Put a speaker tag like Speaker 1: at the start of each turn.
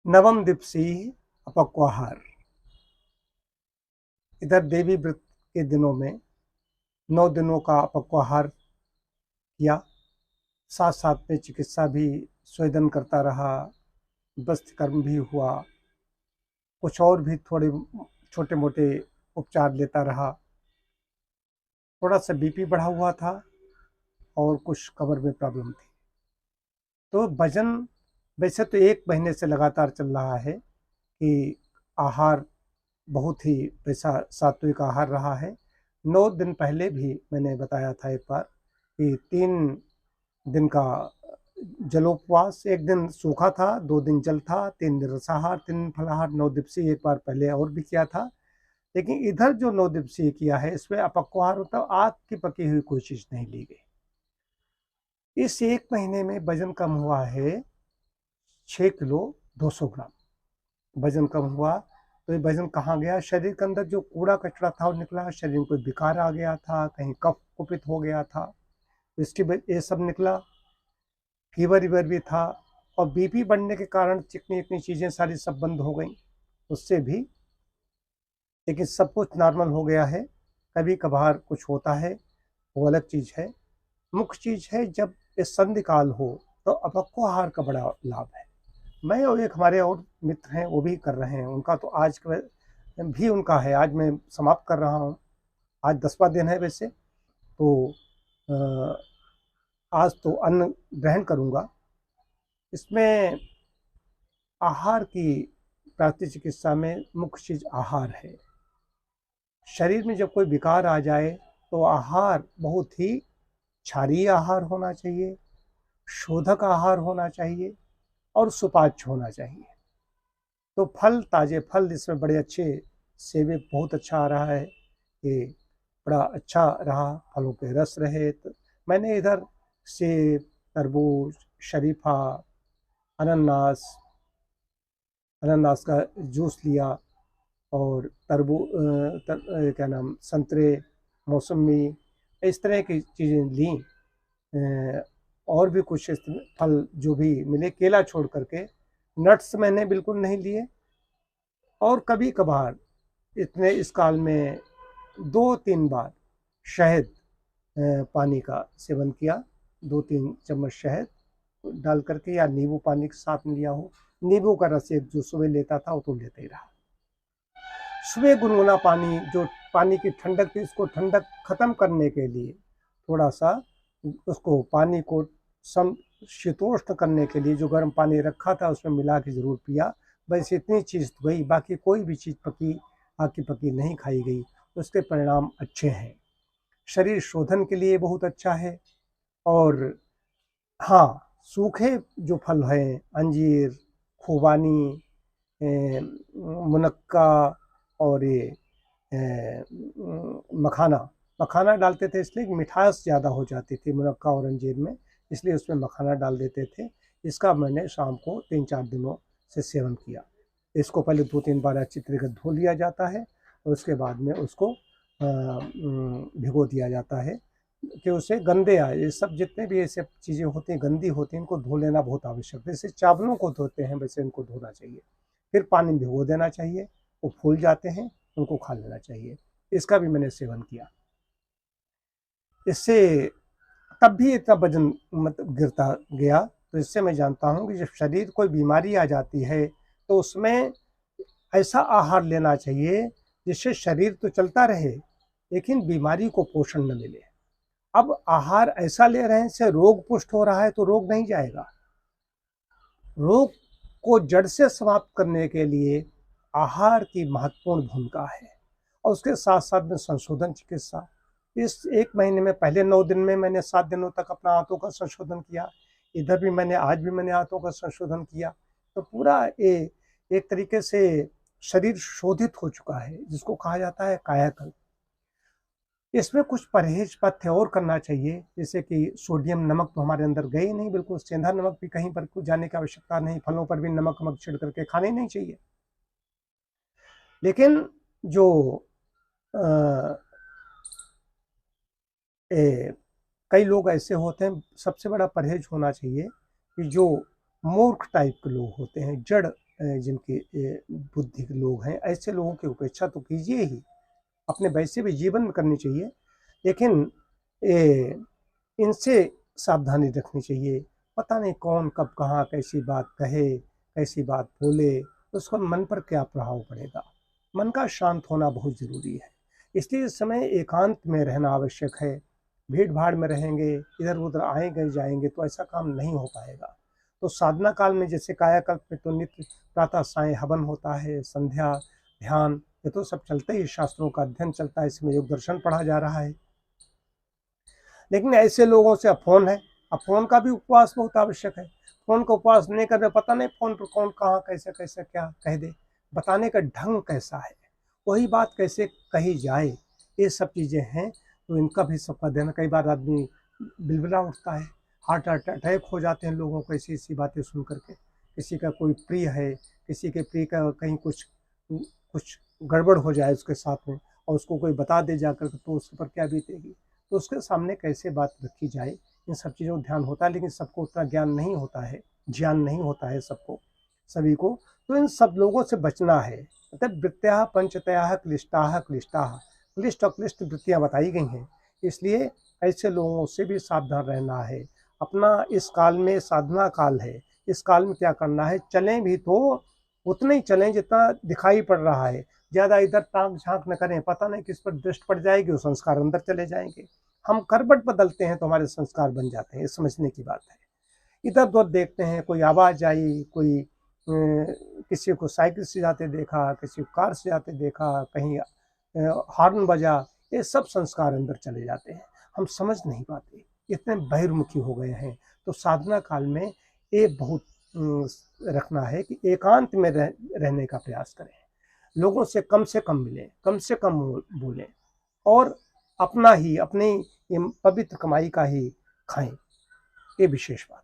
Speaker 1: नवम दिवसी अपक्वाहार। इधर देवी व्रत के दिनों में 9 दिनों का अपक्वाहार किया, साथ साथ में चिकित्सा भी स्वेदन करता रहा, वस्त्र कर्म भी हुआ, कुछ और भी थोड़े छोटे मोटे उपचार लेता रहा। थोड़ा सा बीपी बढ़ा हुआ था और कुछ कमर में प्रॉब्लम थी। तो वजन वैसे तो 1 महीने से लगातार चल रहा है कि आहार बहुत ही वैसा सात्विक आहार रहा है। 9 दिन पहले भी मैंने बताया था एक बार कि 3 दिन का जलोपवास, 1 दिन सूखा था, 2 दिन जल था, 3 दिन रसाहार, 3 दिन फलाहार। 9 दिवसीय एक बार पहले और भी किया था। लेकिन इधर जो 9 दिवसीय किया है इसमें अपक्वाहार मतलब आग की पकी हुई कोई चीज नहीं ली गई। इस 1 महीने में वजन कम हुआ है 6 किलो 200 ग्राम वजन कम हुआ। तो ये वजन कहाँ गया? शरीर के अंदर जो कूड़ा कचरा था वो निकला, शरीर में कोई विकार आ गया था, कहीं कफ कुपित हो गया था, इसकी ये सब निकला। फीवर वीवर भी था और बीपी बढ़ने के कारण चिकनी इतनी चीजें सारी सब बंद हो गई उससे भी। लेकिन सब कुछ नॉर्मल हो गया है। कभी कभार कुछ होता है वो अलग चीज है। मुख्य चीज है जब ये संधि काल हो तो अपक्वाहार का बड़ा लाभ है। मैं और एक हमारे और मित्र हैं वो भी कर रहे हैं, उनका तो आज भी उनका है। आज मैं समाप्त कर रहा हूँ, आज 10वां दिन है वैसे तो। आज तो अन्न ग्रहण करूँगा। इसमें आहार की प्राकृतिक चिकित्सा में मुख्य चीज आहार है। शरीर में जब कोई विकार आ जाए तो आहार बहुत ही क्षारीय आहार होना चाहिए, शोधक आहार होना चाहिए और सुपाच्य होना चाहिए। तो फल, ताजे फल इसमें बड़े अच्छे, सेब बहुत अच्छा आ रहा है, ये बड़ा अच्छा रहा, फलों के रस रहे। तो मैंने इधर सेब, तरबूज, शरीफा, अनानास, अनानास का जूस लिया और क्या नाम, संतरे, मौसमी, इस तरह की चीज़ें ली। और भी कुछ फल जो भी मिले, केला छोड़ करके नट्स मैंने बिल्कुल नहीं लिए। और कभी कभार इतने इस काल में 2-3 बार शहद पानी का सेवन किया, 2-3 चम्मच शहद डाल करके, या नींबू पानी के साथ में लिया हो। नींबू का रस एक जो सुबह लेता था वो तो लेते ही रहा। सुबह गुनगुना पानी, जो पानी की ठंडक थी इसको ठंडक खत्म करने के लिए थोड़ा सा उसको पानी को सम शीतोष्ण करने के लिए जो गर्म पानी रखा था उसमें मिला के जरूर पिया। बस इतनी चीज गई, बाकी कोई भी चीज पकी आकी पकी नहीं खाई गई। उसके परिणाम अच्छे हैं, शरीर शोधन के लिए बहुत अच्छा है। और हाँ, सूखे जो फल हैं, अंजीर, खुबानी, मुनक्का और ये मखाना, मखाना डालते थे इसलिए मिठास ज़्यादा हो जाती थी मुनक्का और अंजीर में, इसलिए उसमें मखाना डाल देते थे। इसका मैंने शाम को 3-4 दिनों से सेवन किया। इसको पहले 2-3 बार अच्छी तरीके धो लिया जाता है और उसके बाद में उसको भिगो दिया जाता है कि उससे गंदे आए। ये सब जितने भी ऐसे चीज़ें होती हैं गंदी होती हैं, इनको धो लेना बहुत आवश्यक है। जैसे चावलों को धोते हैं वैसे इनको धोना चाहिए, फिर पानी में भिगो देना चाहिए, वो फूल जाते हैं, उनको खा लेना चाहिए। इसका भी मैंने सेवन किया, इससे तब भी इतना वजन मतलब गिरता गया। तो इससे मैं जानता हूँ कि जब शरीर कोई बीमारी आ जाती है तो उसमें ऐसा आहार लेना चाहिए जिससे शरीर तो चलता रहे लेकिन बीमारी को पोषण न मिले। अब आहार ऐसा ले रहे हैं इससे रोग पुष्ट हो रहा है तो रोग नहीं जाएगा। रोग को जड़ से समाप्त करने के लिए आहार की महत्वपूर्ण भूमिका है और उसके साथ साथ में संशोधन चिकित्सा। इस 1 महीने में पहले 9 दिन में मैंने 7 दिनों तक अपना आंतों का संशोधन किया। इधर भी मैंने आज भी मैंने आंतों का संशोधन किया। तो पूरा एक तरीके से शरीर शोधित हो चुका है, जिसको कहा जाता है कायाकल्प। इसमें कुछ परहेज पथ्य और करना चाहिए, जैसे कि सोडियम, नमक तो हमारे अंदर गए ही नहीं बिल्कुल, सेंधा नमक भी कहीं पर कुछ जाने की आवश्यकता नहीं, फलों पर भी नमक वमक छिड़ करके खाने नहीं चाहिए। लेकिन जो कई लोग ऐसे होते हैं, सबसे बड़ा परहेज होना चाहिए कि जो मूर्ख टाइप के लोग होते हैं, जड़ जिनकी बुद्धि के लोग हैं, ऐसे लोगों की उपेक्षा तो कीजिए ही, अपने वैसे भी जीवन में करनी चाहिए, लेकिन इनसे सावधानी रखनी चाहिए। पता नहीं कौन कब कहाँ कैसी बात कहे, कैसी बात बोले, तो उसका मन पर क्या प्रभाव पड़ेगा। मन का शांत होना बहुत ज़रूरी है, इसलिए इस समय एकांत में रहना आवश्यक है। भीड़ भाड़ में रहेंगे, इधर उधर आएंगे जाएंगे तो ऐसा काम नहीं हो पाएगा। तो साधना काल में जैसे कायाकल्प में तो नित्य प्रातः सायं हवन होता है, संध्या, ध्यान, ये तो सब चलते ही, शास्त्रों का अध्ययन चलता है, इसमें योग दर्शन पढ़ा जा रहा है। लेकिन ऐसे लोगों से अब फोन है, अब फोन का भी उपवास बहुत आवश्यक है। फोन का उपवास नहीं कर रहे, पता नहीं फोन पर कौन कहाँ कैसे कैसे क्या कह दे, बताने का ढंग कैसा है, वही बात कैसे कही जाए, ये सब चीज़ें हैं। तो इनका भी सबका ध्यान, कई बार आदमी बिलबिला उठता है, हार्ट अटैक हो जाते हैं लोगों को ऐसी ऐसी बातें सुन करके। किसी का कोई प्रिय है, किसी के प्रिय का कहीं कुछ कुछ गड़बड़ हो जाए उसके साथ में, और उसको कोई बता दे जाकर तो उसके ऊपर क्या बीतेगी। तो उसके सामने कैसे बात रखी जाए, इन सब चीज़ों का ध्यान होता है, लेकिन सबको उतना ज्ञान नहीं होता है, ज्ञान नहीं होता है सबको, सभी को। तो इन सब लोगों से बचना है। मतलब वृत्त्याः पंचतयाः क्लिष्टाः क्लिष्टाः, क्लिष्ट और क्लिष्ट वृत्तियाँ बताई गई हैं, इसलिए ऐसे लोगों से भी सावधान रहना है। अपना इस काल में साधना काल है, इस काल में क्या करना है, चलें भी तो उतने ही चलें जितना दिखाई पड़ रहा है, ज़्यादा इधर ताक झांक न करें, पता नहीं किस पर दृष्टि पड़ जाएगी, वो संस्कार अंदर चले जाएंगे। हम करवट बदलते हैं तो हमारे संस्कार बन जाते हैं, ये समझने की बात है। इधर उधर देखते हैं, कोई आवाज़ आई, कोई किसी को साइकिल से जाते देखा, किसी को कार से जाते देखा, कहीं हॉर्न बजा, ये सब संस्कार अंदर चले जाते हैं, हम समझ नहीं पाते, इतने बहिर्मुखी हो गए हैं। तो साधना काल में ये बहुत रखना है कि एकांत में रहने का प्रयास करें, लोगों से कम मिलें, कम से कम बोलें, और अपना ही अपनी पवित्र कमाई का ही खाएं, ये विशेष बात।